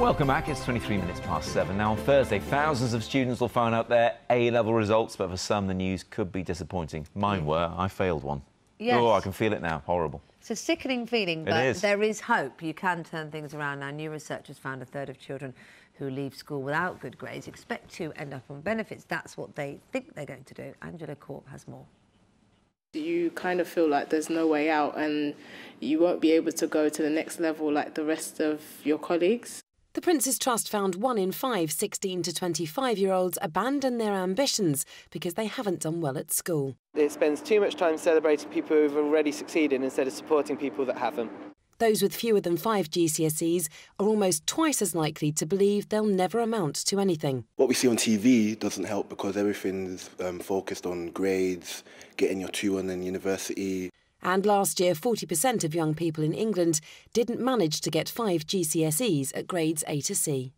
Welcome back. It's 23 minutes past 7. Now, on Thursday, thousands of students will find out their A-level results, but for some, the news could be disappointing. Mine were. I failed one. Yes. Oh, I can feel it now. Horrible. It's a sickening feeling, but there is hope. You can turn things around. Now, new research has found a third of children who leave school without good grades expect to end up on benefits. That's what they think they're going to do. Angela Corp has more. You kind of feel like there's no way out and you won't be able to go to the next level like the rest of your colleagues. The Prince's Trust found 1 in 5 16 to 25-year-olds abandon their ambitions because they haven't done well at school. It spends too much time celebrating people who've already succeeded instead of supporting people that haven't. Those with fewer than 5 GCSEs are almost twice as likely to believe they'll never amount to anything. What we see on TV doesn't help because everything's focused on grades, getting your 2-1 in university. And last year, 40% of young people in England didn't manage to get 5 GCSEs at grades A to C.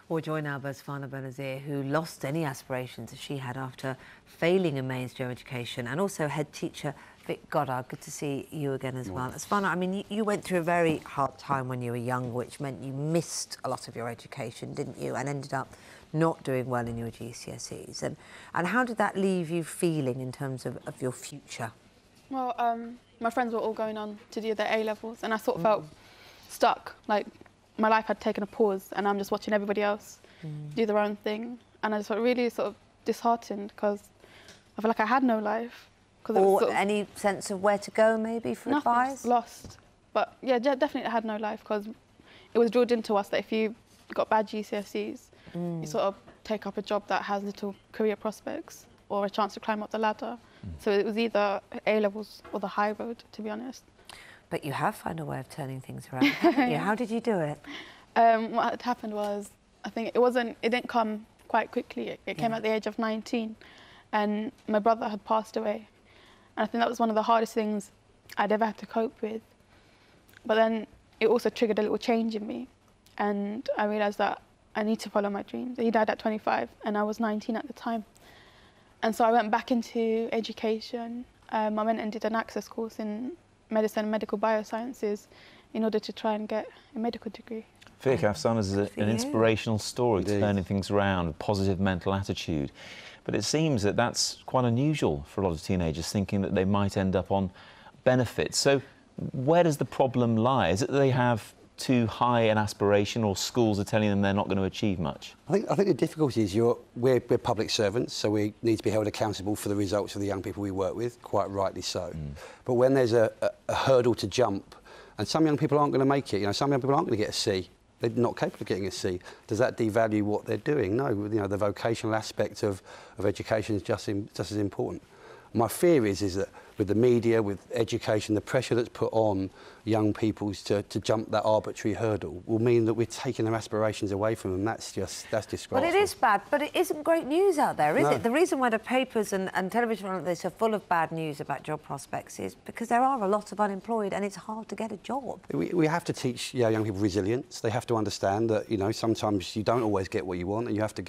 We'll join now Fana Benazir, who lost any aspirations as she had after failing in mainstream education, and also head teacher Vic Goddard. Good to see you again as well. Fana, I mean, you went through a very hard time when you were young, which meant you missed a lot of your education, didn't you, and ended up not doing well in your GCSEs. And how did that leave you feeling in terms of your future? Well, my friends were all going on to do their A-levels, and I sort of felt stuck, like my life had taken a pause and I'm just watching everybody else do their own thing. And I just felt really sort of disheartened because I felt like I had no life. Or any sense of where to go, maybe, for advice? Lost. But, yeah, definitely I had no life because it was drilled into us that if you got bad GCSEs, you sort of take up a job that has little career prospects or a chance to climb up the ladder. So it was either A-levels or the high road, to be honest. But you have found a way of turning things around, haven't you? How did you do it? What had happened was, I think it didn't come quite quickly. It came at the age of 19, and my brother had passed away. And I think that was one of the hardest things I'd ever had to cope with. But then it also triggered a little change in me, and I realised that I need to follow my dreams. He died at 25, and I was 19 at the time. And so I went back into education. I went and did an access course in medicine and medical biosciences in order to try and get a medical degree. Vic, Afsana's an inspirational story, turning things around, a positive mental attitude. But it seems that that's quite unusual for a lot of teenagers, thinking that they might end up on benefits. So where does the problem lie? Is it that they have too high an aspiration, or schools are telling them they're not going to achieve much? I think the difficulty is we're public servants, so we need to be held accountable for the results of the young people we work with, quite rightly so. But when there's a hurdle to jump, and some young people aren't going to make it, you know, some young people aren't going to get a C. They're not capable of getting a C. Does that devalue what they're doing? No, you know, the vocational aspect of education is just as important. My fear is that with the media, with education, the pressure that's put on young people to jump that arbitrary hurdle will mean that we're taking their aspirations away from them. That's disgraceful. But it is bad, but it isn't great news out there, is it? The reason why the papers and television like this are full of bad news about job prospects is because there are a lot of unemployed and it's hard to get a job. We have to teach young people resilience. They have to understand that, you know, sometimes you don't always get what you want and you have to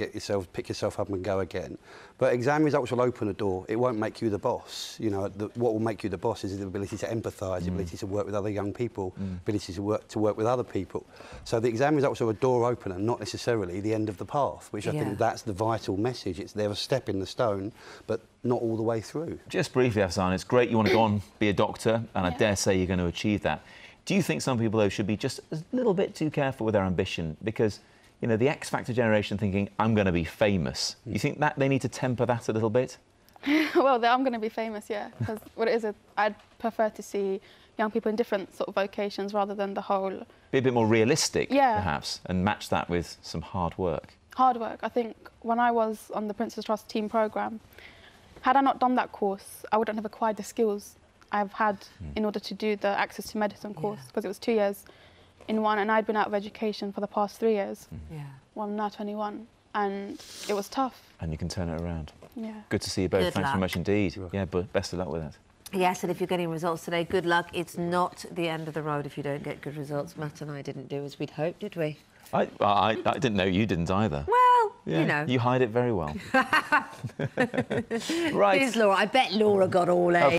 pick yourself up and go again. But exam results will open a door. It won't make you the boss. You know, what will make you the boss is the ability to empathise, the ability to work with other young people, ability to work with other people. So the exam results are a door opener, not necessarily the end of the path, which I think that's the vital message. They're a step in the stone, but not all the way through. Just briefly, Afsana, it's great you want to go on, be a doctor, and I dare say you're going to achieve that. Do you think some people, though, should be just a little bit too careful with their ambition? Because, you know, the X Factor generation thinking, I'm going to be famous. You think that they need to temper that a little bit? Well, I'm going to be famous, yeah, because what it is, I'd prefer to see young people in different sort of vocations rather than the whole... Be a bit more realistic, perhaps, and match that with some hard work. Hard work. I think when I was on the Prince's Trust team programme, had I not done that course, I wouldn't have acquired the skills I've had in order to do the Access to Medicine course, because it was 2 years in one, and I'd been out of education for the past 3 years. Well, I'm now 21, and it was tough. And you can turn it around. Yeah. Good to see you both. Good Thanks luck. very much indeed. Yeah, but best of luck with it. Yes, and if you're getting results today, good luck. It's not the end of the road if you don't get good results. Matt and I didn't do as we'd hoped, did we? I didn't know you didn't either. Well, you know. You hide it very well. Right. Here's Laura. I bet Laura got all A's.